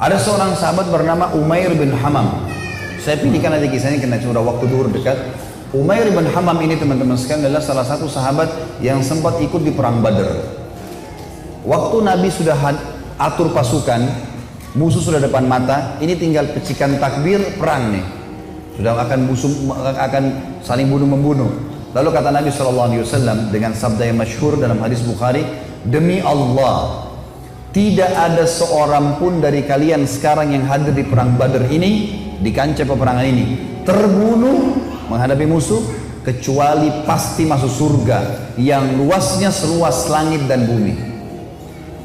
Ada seorang sahabat bernama Umair bin Hamam. Saya pilihkan aja kisahnya karena sudah waktu zuhur dekat. Umair bin Hamam ini teman-teman sekalian adalah salah satu sahabat yang sempat ikut di perang Badar. Waktu Nabi sudah atur pasukan, musuh sudah depan mata, ini tinggal pecikan takbir perang nih. Sudah akan saling bunuh-membunuh. Lalu kata Nabi SAW dengan sabda yang masyhur dalam hadis Bukhari, demi Allah, tidak ada seorang pun dari kalian sekarang yang hadir di perang Badar ini, di kancah peperangan ini, terbunuh menghadapi musuh, kecuali pasti masuk surga yang luasnya seluas langit dan bumi.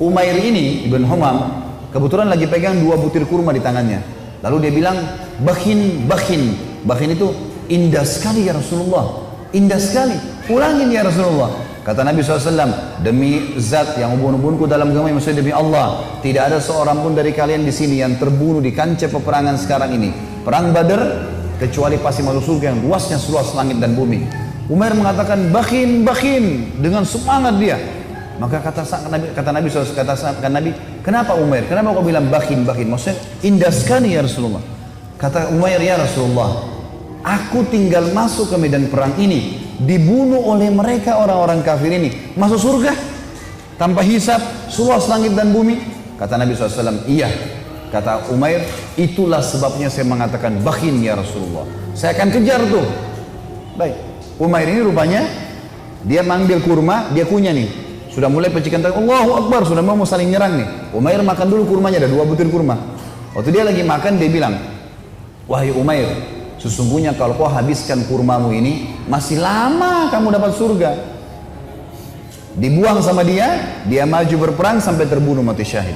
Umair ini, Ibn Humam, kebetulan lagi pegang 2 butir kurma di tangannya. Lalu dia bilang, bakhin, bakhin. Bakhin itu indah sekali ya Rasulullah. Indah sekali, ulangin ya Rasulullah. Kata Nabi SAW, demi zat yang ubun-ubunku dalam agama, maksudnya demi Allah, tidak ada seorang pun dari kalian di sini yang terbunuh di kancah peperangan sekarang ini, perang Badar, kecuali pasti masuk surga yang luasnya seluas langit dan bumi. Umair mengatakan, bakhin, bakhin, dengan semangat dia. Maka kata Nabi SAW, katakan Nabi, kenapa Umair? Kenapa kau bilang bakhin, bakhin? Maksudnya indah sekali ya Rasulullah. Kata Umair, ya Rasulullah, aku tinggal masuk ke medan perang ini, dibunuh oleh mereka orang-orang kafir ini, masuk surga tanpa hisab, seluas langit dan bumi. Kata Nabi SAW, iya. Kata Umair, itulah sebabnya saya mengatakan bakhin ya Rasulullah, saya akan kejar tuh. Baik, Umair ini rupanya dia manggil kurma, dia kunyah nih, sudah mulai pecikan tangan, Allahu Akbar, sudah mau saling nyerang nih. Umair makan dulu kurmanya, ada 2 butir kurma. Waktu dia lagi makan, dia bilang, wahai Umair, sesungguhnya kalau kau habiskan kurmamu ini, masih lama kamu dapat surga. Dibuang sama dia maju berperang sampai terbunuh mati syahid.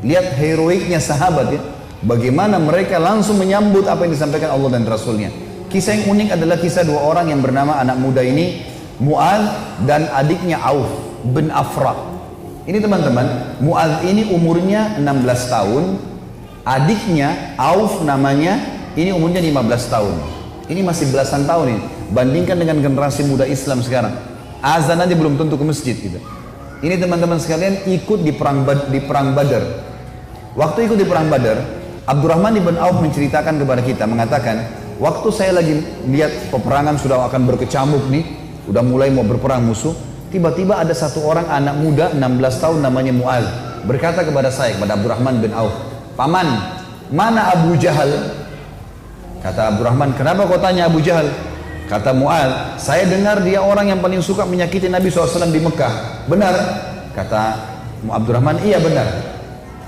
Lihat heroiknya sahabat ya, bagaimana mereka langsung menyambut apa yang disampaikan Allah dan Rasulnya. Kisah yang unik adalah kisah 2 orang yang bernama anak muda ini, Mu'adz dan adiknya Auf bin Afra. Ini teman-teman, Mu'adz ini umurnya 16 tahun, adiknya Auf namanya, ini umurnya 15 tahun. Ini masih belasan tahun ini. Bandingkan dengan generasi muda Islam sekarang. Azan aja belum tentu ke masjid gitu. Ini teman-teman sekalian ikut di perang Badar. Waktu ikut di perang Badar, Abdurrahman ibn Auf menceritakan kepada kita, mengatakan, waktu saya lagi lihat peperangan sudah akan berkecamuk nih, udah mulai mau berperang musuh, tiba-tiba ada satu orang anak muda 16 tahun namanya Mu'adz berkata kepada saya, kepada Abdurrahman bin Auf, paman, mana Abu Jahal? Kata Abdurrahman, kenapa kau tanya Abu Jahal? Kata Mu'adz, saya dengar dia orang yang paling suka menyakiti Nabi SAW di Mekah. Benar? Kata Abdurrahman, iya benar.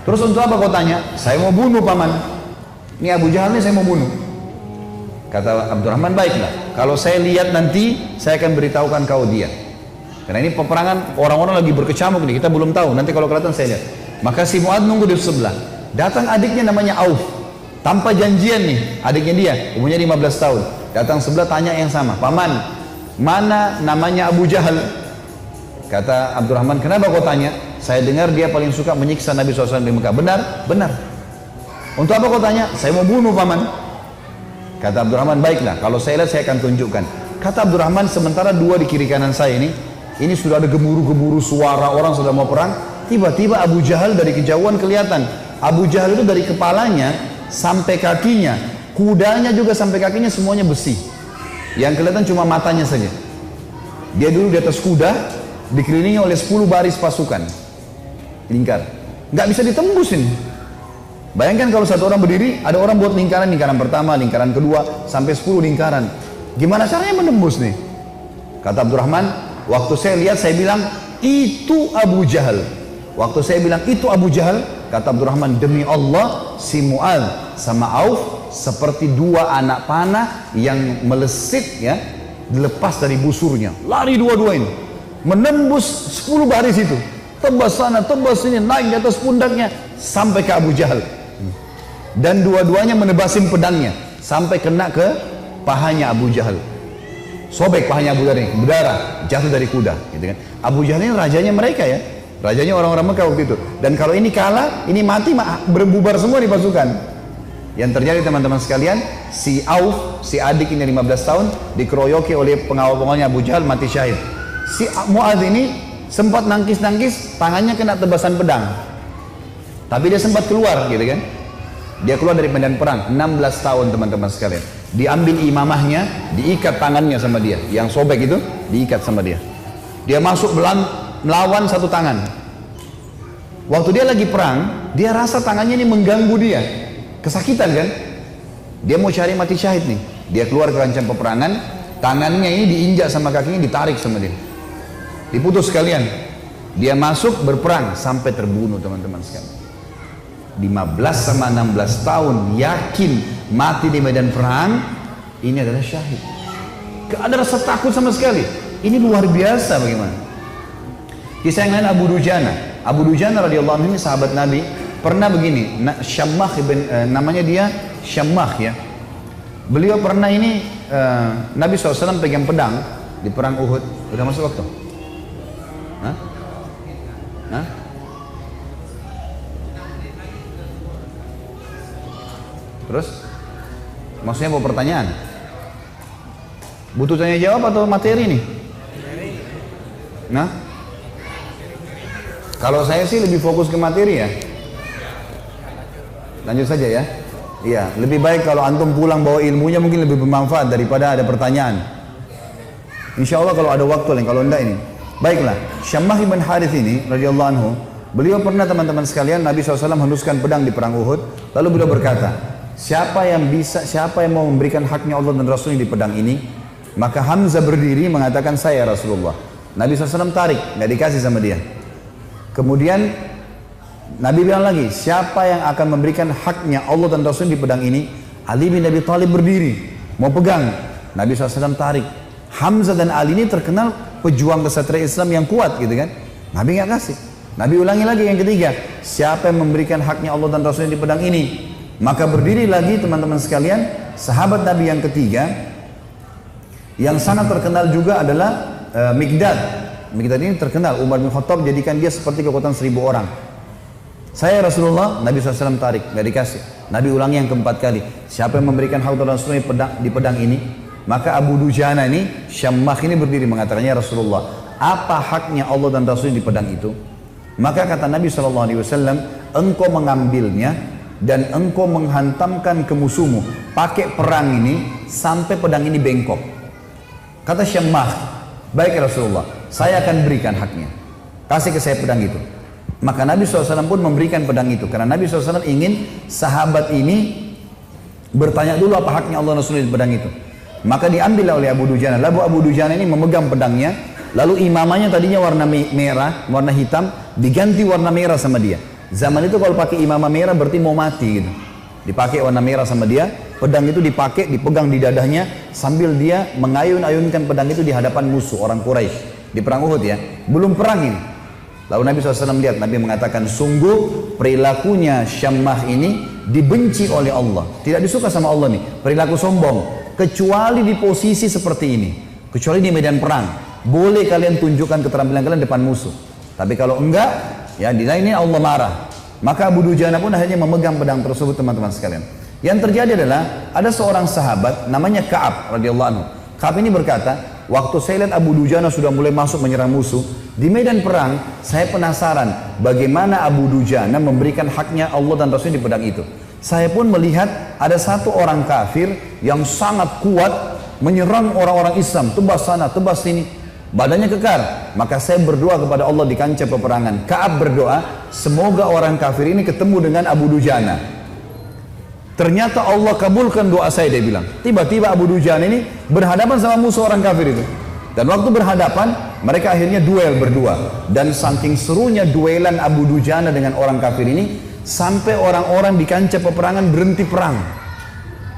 Terus untuk apa kau tanya? Saya mau bunuh paman. Ini Abu Jahal ini saya mau bunuh. Kata Abdurrahman, baiklah. Kalau saya lihat nanti, saya akan beritahukan kau dia. Karena ini peperangan, orang-orang lagi berkecamuk nih, kita belum tahu. Nanti kalau kelihatan saya lihat. Maka si Mu'adz nunggu di sebelah. Datang adiknya namanya Auf. Tanpa janjian nih, adiknya dia, umurnya 15 tahun. Datang sebelah tanya yang sama, paman, mana namanya Abu Jahal? Kata Abdurrahman, kenapa kau tanya? Saya dengar dia paling suka menyiksa Nabi SAW di Mekah. Benar? Benar. Untuk apa kau tanya? Saya mau bunuh paman. Kata Abdurrahman, baiklah, kalau saya lihat saya akan tunjukkan. Kata Abdurrahman, sementara 2 di kiri kanan saya ini sudah ada gemuruh-gemuruh suara orang sudah mau perang. Tiba-tiba Abu Jahal dari kejauhan kelihatan. Abu Jahal itu dari kepalanya sampai kakinya, kudanya juga sampai kakinya semuanya besi. Yang kelihatan cuma matanya saja. Dia dulu di atas kuda, dikelilingi oleh 10 baris pasukan. Lingkar. Nggak bisa ditembusin. Bayangkan kalau satu orang berdiri, ada orang buat lingkaran pertama, lingkaran kedua, sampai 10 lingkaran. Gimana caranya menembus nih? Kata Abdurrahman, waktu saya lihat, saya bilang, itu Abu Jahal. Waktu saya bilang, itu Abu Jahal, kata Abdurrahman, demi Allah, si Mu'adz sama Auf seperti 2 anak panah yang melesit ya, dilepas dari busurnya. Lari dua-dua ini, menembus 10 baris itu. Tebas sana, tebas sini, naik di atas pundaknya, sampai ke Abu Jahal. Dan dua-duanya menebasin pedangnya, sampai kena ke pahanya Abu Jahal. Sobek pahanya Abu Jahal ini, berdarah, jatuh dari kuda. Gitu kan. Abu Jahal ini rajanya mereka ya. Rajanya orang-orang Mekah waktu itu. Dan kalau ini kalah, ini mati, berbubar semua di pasukan. Yang terjadi teman-teman sekalian, si Auf, si adik ini 15 tahun, dikeroyoki oleh pengawal-pengawalnya Abu Jahal, mati syahid. Si Mu'adz ini sempat nangkis-nangkis, tangannya kena tebasan pedang. Tapi dia sempat keluar gitu kan. Dia keluar dari medan perang 16 tahun teman-teman sekalian. Diambil imamahnya, diikat tangannya sama dia. Yang sobek itu diikat sama dia. Dia masuk melawan satu tangan. Waktu dia lagi perang, dia rasa tangannya ini mengganggu dia. Kesakitan kan? Dia mau cari mati syahid nih. Dia keluar ke kancah peperangan, tangannya ini diinjak sama kakinya, ditarik sama dia. Diputus sekalian. Dia masuk berperang sampai terbunuh teman-teman sekalian. 15 sama 16 tahun yakin mati di medan perang, ini adalah syahid. Gak ada rasa takut sama sekali. Ini luar biasa bagaimana. Kisah yang lain Abu Dujana. Abu Dujana radhiyallahu anhu ini sahabat Nabi, pernah begini, Syammah namanya dia Syammah ya. Beliau pernah ini Nabi SAW pegang pedang di perang Uhud. Udah masuk waktu? Hah? Hah? Terus? Maksudnya mau pertanyaan? Butuh tanya jawab atau materi nih? Nah? Kalau saya sih lebih fokus ke materi ya. Lanjut saja ya. Iya, lebih baik kalau antum pulang bawa ilmunya mungkin lebih bermanfaat daripada ada pertanyaan. Insya Allah kalau ada waktu lain, kalau enggak ini. Baiklah, Syammah ibn Harith ini radhiyallahu anhu, beliau pernah teman-teman sekalian Nabi SAW henuskan pedang di perang Uhud, lalu beliau berkata, siapa yang mau memberikan haknya Allah dan Rasulnya di pedang ini? Maka Hamzah berdiri mengatakan, saya Rasulullah. Nabi SAW tarik, nggak dikasih sama dia. Kemudian Nabi bilang lagi, siapa yang akan memberikan haknya Allah dan Rasulnya di pedang ini? Ali bin Abi Thalib berdiri, mau pegang. Nabi SAW tarik. Hamzah dan Ali ini terkenal pejuang kesatria Islam yang kuat gitu kan. Nabi nggak kasih. Nabi ulangi lagi yang ketiga, siapa yang memberikan haknya Allah dan Rasulnya di pedang ini? Maka berdiri lagi teman-teman sekalian, sahabat Nabi yang ketiga, yang sangat terkenal juga adalah Mikdad. Mikdad ini terkenal, Umar bin Khattab jadikan dia seperti kekuatan 1000 orang. Saya Rasulullah, Nabi SAW tarik, nggak dikasih. Nabi ulangi yang keempat kali, siapa yang memberikan hak dan Rasulnya di pedang ini? Maka Abu Dujana ini, Syammah ini berdiri mengatakannya, Rasulullah, apa haknya Allah dan Rasulnya di pedang itu? Maka kata Nabi SAW, engkau mengambilnya dan engkau menghantamkan ke musuhmu, pakai perang ini sampai pedang ini bengkok. Kata Syammah, baik Rasulullah, saya akan berikan haknya, kasih ke saya pedang itu. Maka Nabi SAW pun memberikan pedang itu, karena Nabi SAW ingin sahabat ini bertanya dulu apa haknya Allah Rasulullah di pedang itu. Maka diambil oleh Abu Dujana. Lalu Abu Dujana ini memegang pedangnya, lalu imamanya tadinya warna merah, warna hitam, diganti warna merah sama dia. Zaman itu kalau pakai imamah merah berarti mau mati gitu. Dipakai warna merah sama dia, pedang itu dipakai, dipegang di dadanya sambil dia mengayun-ayunkan pedang itu di hadapan musuh orang Quraisy di perang Uhud ya. Belum perang ini. Lalu Nabi SAW lihat, Nabi mengatakan, sungguh perilakunya Syammah ini dibenci oleh Allah. Tidak disuka sama Allah nih, perilaku sombong. Kecuali di posisi seperti ini, kecuali di medan perang, boleh kalian tunjukkan keterampilan kalian depan musuh. Tapi kalau enggak, ya di lainnya Allah marah. Maka Abu Dujana pun akhirnya memegang pedang tersebut teman-teman sekalian. Yang terjadi adalah ada seorang sahabat namanya Ka'ab radhiyallahu anhu. Ka'ab ini berkata, waktu saya lihat Abu Dujana sudah mulai masuk menyerang musuh di medan perang, saya penasaran bagaimana Abu Dujana memberikan haknya Allah dan Rasulnya di pedang itu. Saya pun melihat ada satu orang kafir yang sangat kuat menyerang orang-orang Islam, tebas sana, tebas sini, badannya kekar. Maka saya berdoa kepada Allah di kancah peperangan. Ka'ab berdoa, semoga orang kafir ini ketemu dengan Abu Dujana. Ternyata Allah kabulkan doa saya, dia bilang. Tiba-tiba Abu Dujana ini berhadapan sama musuh orang kafir itu. Dan waktu berhadapan, mereka akhirnya duel berdua. Dan saking serunya duelan Abu Dujana dengan orang kafir ini, sampai orang-orang di kancah peperangan berhenti perang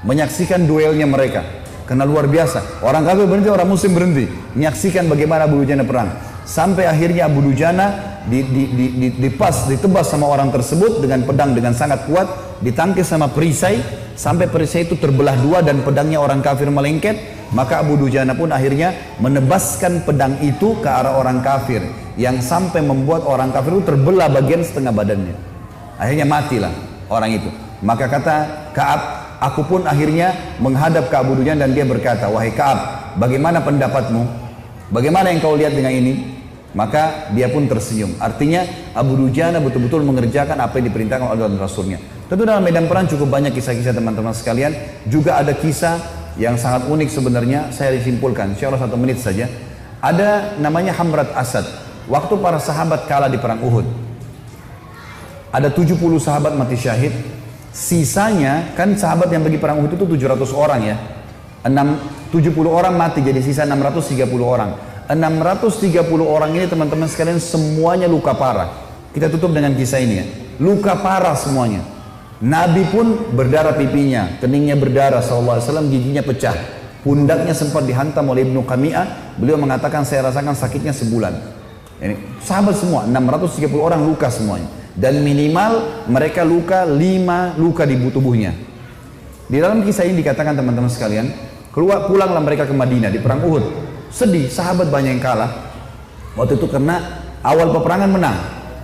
menyaksikan duelnya mereka, karena luar biasa. Orang kafir berhenti, orang muslim berhenti menyaksikan bagaimana Abu Dujana perang. Sampai akhirnya Abu Dujana ditebas sama orang tersebut dengan pedang dengan sangat kuat, ditangkis sama perisai sampai perisai itu terbelah dua dan pedangnya orang kafir melengket. Maka Abu Dujana pun akhirnya menebaskan pedang itu ke arah orang kafir, yang sampai membuat orang kafir itu terbelah bagian setengah badannya. Akhirnya matilah orang itu. Maka kata Ka'ab, aku pun akhirnya menghadap ke Abu Dujana dan dia berkata, wahai Ka'ab, bagaimana pendapatmu? Bagaimana yang kau lihat dengan ini? Maka dia pun tersenyum. Artinya Abu Dujana betul-betul mengerjakan apa yang diperintahkan oleh Allah dan Rasulnya. Tentu dalam medan perang cukup banyak kisah-kisah teman-teman sekalian. Juga ada kisah yang sangat unik sebenarnya, saya disimpulkan, insya Allah 1 menit saja. Ada namanya Hamrat Asad. Waktu para sahabat kalah di perang Uhud, ada 70 sahabat mati syahid. Sisanya, kan sahabat yang pergi perang Uhud itu 700 orang ya. 70 orang mati, jadi sisa 630 orang. 630 orang ini teman-teman sekalian semuanya luka parah. Kita tutup dengan kisah ini ya. Luka parah semuanya. Nabi pun berdarah pipinya, keningnya berdarah SAW, giginya pecah. Pundaknya sempat dihantam oleh Ibnu Qami'ah. Beliau mengatakan saya rasakan sakitnya sebulan. Ini sahabat semua, 630 orang luka semuanya. Dan minimal mereka luka 5 luka di tubuhnya. Di dalam kisah ini dikatakan teman-teman sekalian, pulanglah mereka ke Madinah di perang Uhud. Sedih, sahabat banyak yang kalah. Waktu itu karena awal peperangan menang,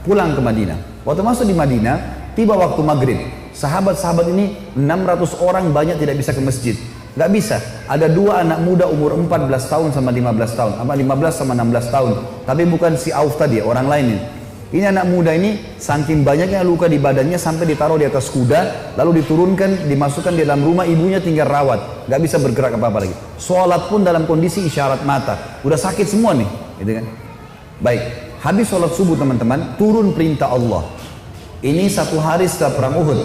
pulang ke Madinah. Waktu masuk di Madinah, tiba waktu maghrib. Sahabat-sahabat ini 600 orang banyak tidak bisa ke masjid. Gak bisa. Ada 2 anak muda umur 14 tahun sama 15 tahun. Apa 15 sama 16 tahun. Tapi bukan si Auf tadi, orang lain ini. Ini anak muda ini saking banyaknya luka di badannya sampai ditaruh di atas kuda, lalu diturunkan, dimasukkan di dalam rumah, ibunya tinggal rawat, nggak bisa bergerak apa-apa lagi. Sholat pun dalam kondisi isyarat mata, udah sakit semua nih, gitu kan? Baik, habis sholat subuh teman-teman, turun perintah Allah. Ini 1 hari setelah perang Uhud,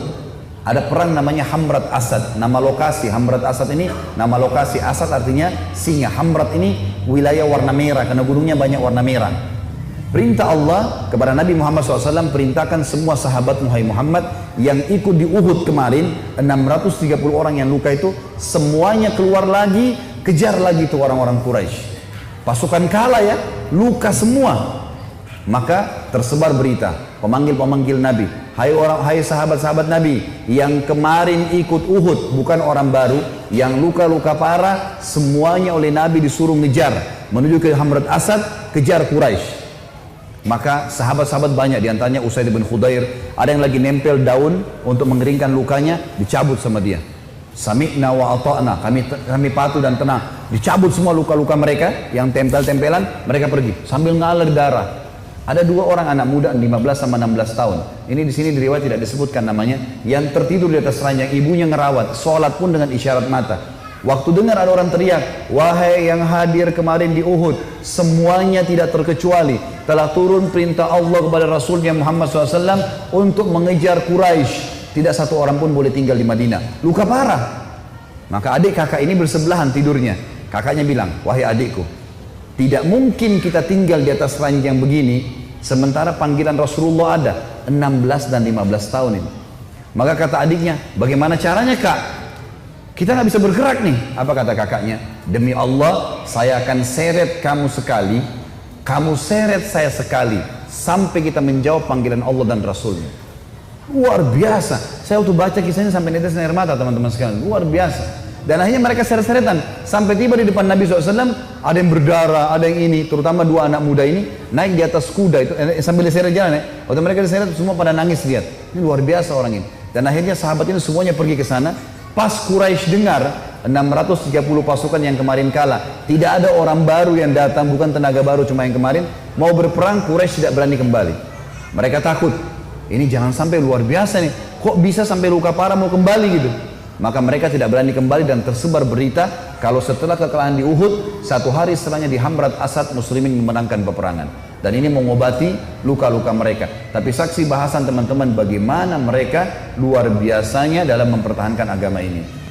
ada perang namanya Hamrat Asad, nama lokasi. Hamrat Asad ini nama lokasi, Asad artinya singa. Hamrat ini wilayah warna merah karena gunungnya banyak warna merah. Perintah Allah kepada Nabi Muhammad SAW, perintahkan semua sahabat Muhammad yang ikut di Uhud kemarin, 630 orang yang luka itu, semuanya keluar lagi, kejar lagi itu orang-orang Quraisy. Pasukan kalah ya, luka semua. Maka tersebar berita, pemanggil-pemanggil Nabi, hai sahabat-sahabat Nabi yang kemarin ikut Uhud, bukan orang baru, yang luka-luka parah, semuanya oleh Nabi disuruh ngejar menuju ke Hamrat Asad, kejar Quraisy. Maka sahabat-sahabat banyak, diantaranya Usaid bin Khudair, ada yang lagi nempel daun untuk mengeringkan lukanya, dicabut sama dia. Sami'na wa ata'na, kami patuh dan tenang. Dicabut semua luka-luka mereka yang tempel-tempelan, mereka pergi sambil ngalir darah. Ada 2 orang anak muda 15 sama 16 tahun. Ini di sini di riwayat tidak disebutkan namanya, yang tertidur di atas ranjang, ibunya ngerawat, sholat pun dengan isyarat mata. Waktu dengar ada orang teriak, wahai yang hadir kemarin di Uhud, semuanya tidak terkecuali telah turun perintah Allah kepada Rasulnya Muhammad SAW untuk mengejar Quraisy. Tidak 1 orang pun boleh tinggal di Madinah. Luka parah. Maka adik kakak ini bersebelahan tidurnya. Kakaknya bilang, wahai adikku, tidak mungkin kita tinggal di atas ranjang begini sementara panggilan Rasulullah ada 16 dan 15 tahun ini. Maka kata adiknya, bagaimana caranya kak? Kita nggak bisa bergerak nih. Apa kata kakaknya? Demi Allah, saya akan seret kamu sekali, kamu seret saya sekali, sampai kita menjawab panggilan Allah dan Rasulnya. Luar biasa. Saya waktu baca kisahnya sampai netes air mata teman-teman sekalian. Luar biasa. Dan akhirnya mereka seret-seretan sampai tiba di depan Nabi SAW. Ada yang berdarah, ada yang ini. Terutama 2 anak muda ini naik di atas kuda itu sambil diseret jalan ya. Waktu mereka diseret semua pada nangis lihat. Ini luar biasa orang ini. Dan akhirnya sahabat ini semuanya pergi ke sana. Pas Quraisy dengar 630 pasukan yang kemarin kalah, tidak ada orang baru yang datang, bukan tenaga baru cuma yang kemarin, mau berperang, Quraisy tidak berani kembali. Mereka takut, ini jangan sampai luar biasa nih, kok bisa sampai luka parah mau kembali gitu. Maka mereka tidak berani kembali dan tersebar berita kalau setelah kekalahan di Uhud, 1 hari setelahnya di Hamrat Asad muslimin memenangkan peperangan. Dan ini mengobati luka-luka mereka. Tapi saksi bahasan teman-teman bagaimana mereka luar biasanya dalam mempertahankan agama ini.